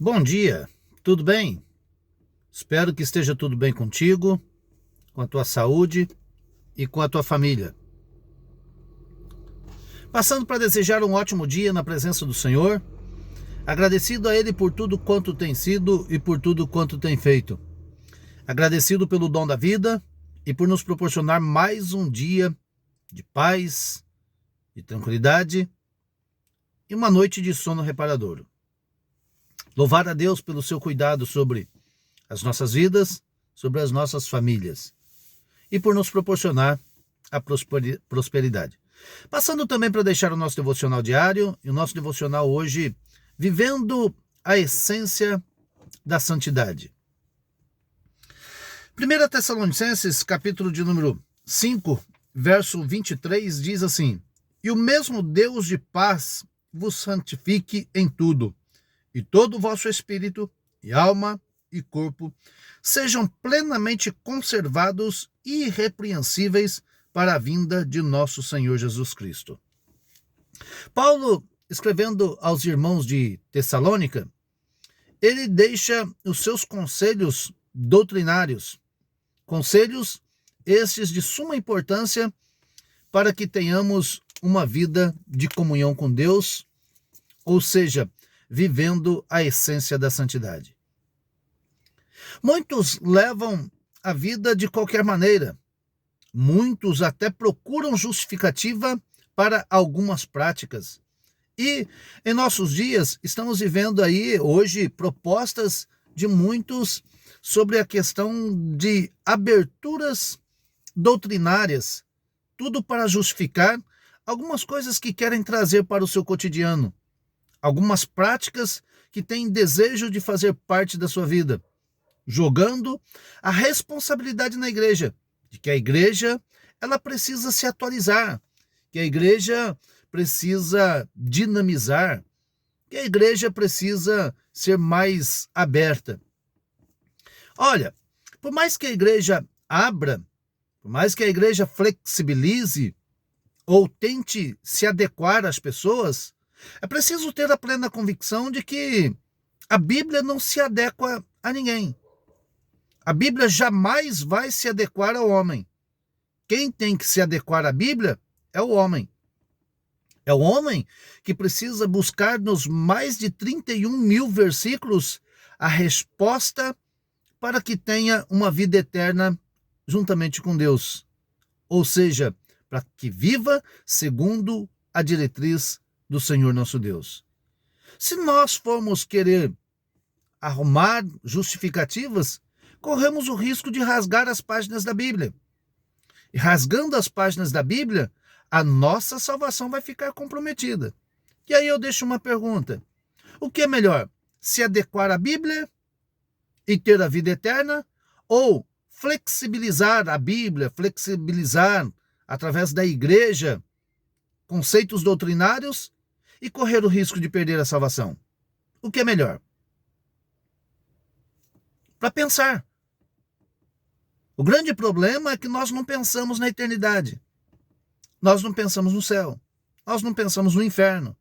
Bom dia, tudo bem? Espero que esteja tudo bem contigo, com a tua saúde e com a tua família. Passando para desejar um ótimo dia na presença do Senhor, agradecido a Ele por tudo quanto tem sido e por tudo quanto tem feito. Agradecido pelo dom da vida e por nos proporcionar mais um dia de paz, de tranquilidade e uma noite de sono reparador. Louvar a Deus pelo seu cuidado sobre as nossas vidas, sobre as nossas famílias e por nos proporcionar a prosperidade. Passando também para deixar o nosso devocional diário, e o nosso devocional hoje, vivendo a essência da santidade. 1 Tessalonicenses, capítulo de número 5, verso 23, diz assim: E o mesmo Deus de paz vos santifique em tudo, e todo o vosso espírito, e alma, e corpo, sejam plenamente conservados e irrepreensíveis para a vinda de nosso Senhor Jesus Cristo. Paulo, escrevendo aos irmãos de Tessalônica, ele deixa os seus conselhos doutrinários, conselhos estes de suma importância para que tenhamos uma vida de comunhão com Deus, ou seja, vivendo a essência da santidade. Muitos levam a vida de qualquer maneira. Muitos até procuram justificativa para algumas práticas. E em nossos dias estamos vivendo aí hoje propostas de muitos sobre a questão de aberturas doutrinárias, tudo para justificar algumas coisas que querem trazer para o seu cotidiano, algumas práticas que têm desejo de fazer parte da sua vida, jogando a responsabilidade na igreja, de que a igreja ela precisa se atualizar, que a igreja precisa dinamizar, que a igreja precisa ser mais aberta. Olha, por mais que a igreja abra, por mais que a igreja flexibilize ou tente se adequar às pessoas, é preciso ter a plena convicção de que a Bíblia não se adequa a ninguém. A Bíblia jamais vai se adequar ao homem. Quem tem que se adequar à Bíblia é o homem. É o homem que precisa buscar nos mais de 31 mil versículos a resposta para que tenha uma vida eterna juntamente com Deus. Ou seja, para que viva segundo a diretriz do Senhor nosso Deus. Se nós formos querer arrumar justificativas, corremos o risco de rasgar as páginas da Bíblia. E rasgando as páginas da Bíblia, a nossa salvação vai ficar comprometida. E aí eu deixo uma pergunta: o que é melhor? Se adequar à Bíblia e ter a vida eterna? Ou flexibilizar a Bíblia, flexibilizar através da igreja conceitos doutrinários e correr o risco de perder a salvação? O que é melhor? Para pensar. O grande problema é que nós não pensamos na eternidade. Nós não pensamos no céu. Nós não pensamos no inferno.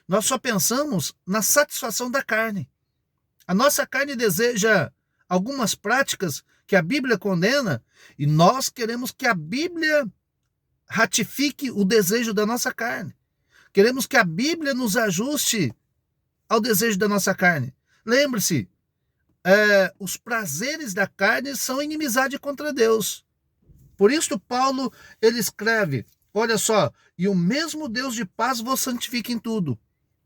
Nós só pensamos na satisfação da carne. A nossa carne deseja algumas práticas que a Bíblia condena e nós queremos que a Bíblia ratifique o desejo da nossa carne. Queremos que a Bíblia nos ajuste ao desejo da nossa carne. Lembre-se, os prazeres da carne são inimizade contra Deus. Por isso Paulo, ele escreve, olha só, e o mesmo Deus de paz vos santifica em tudo.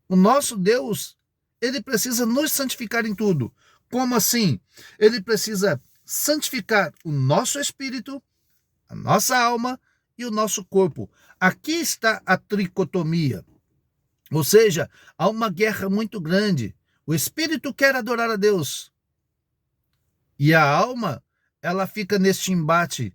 O nosso Deus, ele precisa nos santificar em tudo. Como assim? Ele precisa santificar o nosso espírito, a nossa alma e o nosso corpo. Aqui está a tricotomia. Ou seja, há uma guerra muito grande. O espírito quer adorar a Deus. E a alma, ela fica neste embate.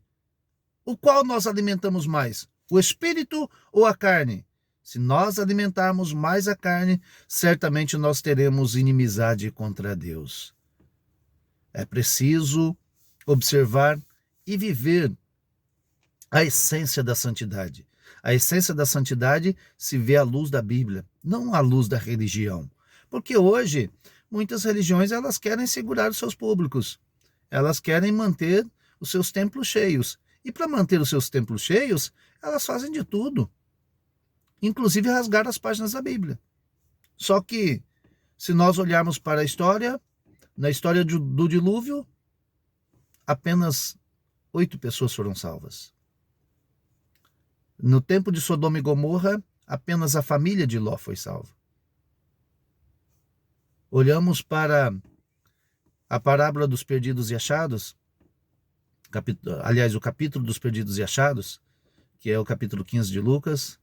O qual nós alimentamos mais? O espírito ou a carne? Se nós alimentarmos mais a carne, certamente nós teremos inimizade contra Deus. É preciso observar e viver a essência da santidade. A essência da santidade se vê à luz da Bíblia, não à luz da religião. Porque hoje muitas religiões elas querem segurar os seus públicos, elas querem manter os seus templos cheios. E para manter os seus templos cheios, elas fazem de tudo, inclusive rasgar as páginas da Bíblia. Só que, se nós olharmos para a história, na história do dilúvio, apenas 8 pessoas foram salvas. No tempo de Sodoma e Gomorra, apenas a família de Ló foi salva. Olhamos para a parábola dos perdidos e achados, aliás, o capítulo dos perdidos e achados, que é o capítulo 15 de Lucas,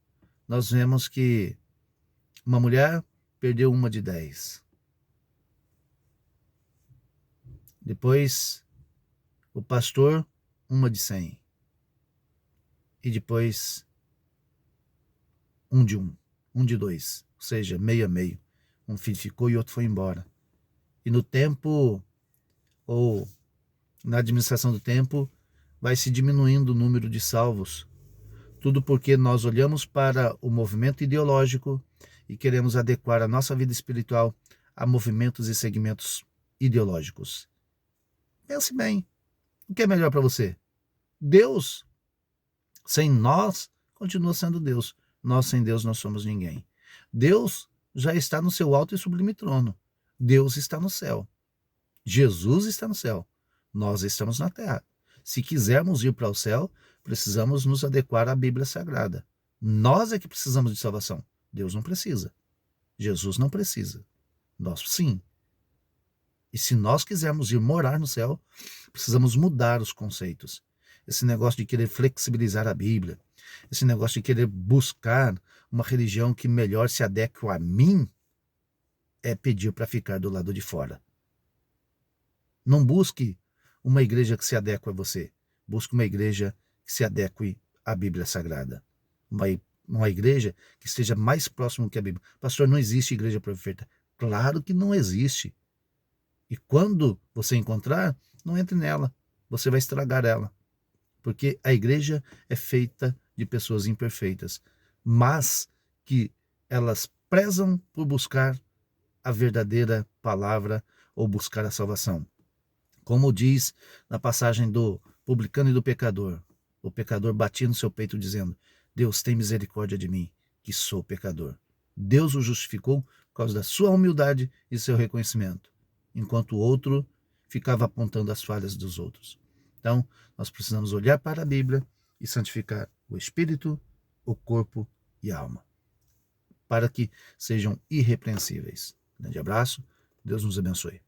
nós vemos que uma mulher perdeu uma de 10. Depois, o pastor, uma de 100. E depois, um de 2. Ou seja, meio a meio. Um filho ficou e outro foi embora. E no tempo, ou na administração do tempo, vai se diminuindo o número de salvos. Tudo porque nós olhamos para o movimento ideológico e queremos adequar a nossa vida espiritual a movimentos e segmentos ideológicos. Pense bem, o que é melhor para você? Deus, sem nós, continua sendo Deus. Nós, sem Deus, nós somos ninguém. Deus já está no seu alto e sublime trono. Deus está no céu. Jesus está no céu. Nós estamos na terra. Se quisermos ir para o céu, precisamos nos adequar à Bíblia Sagrada. Nós é que precisamos de salvação. Deus não precisa. Jesus não precisa. Nós sim. E se nós quisermos ir morar no céu, precisamos mudar os conceitos. Esse negócio de querer flexibilizar a Bíblia, esse negócio de querer buscar uma religião que melhor se adeque a mim, é pedir para ficar do lado de fora. Não busque uma igreja que se adeque a você. Busque uma igreja que se adeque à Bíblia Sagrada. Uma igreja que esteja mais próximo que a Bíblia. Pastor, não existe igreja perfeita. Claro que não existe. E quando você encontrar, não entre nela. Você vai estragar ela. Porque a igreja é feita de pessoas imperfeitas, mas que elas prezam por buscar a verdadeira palavra ou buscar a salvação. Como diz na passagem do publicano e do pecador, o pecador batia no seu peito dizendo: Deus, tem misericórdia de mim, que sou pecador. Deus o justificou por causa da sua humildade e seu reconhecimento, enquanto o outro ficava apontando as falhas dos outros. Então, nós precisamos olhar para a Bíblia e santificar o espírito, o corpo e a alma, para que sejam irrepreensíveis. Grande abraço, Deus nos abençoe.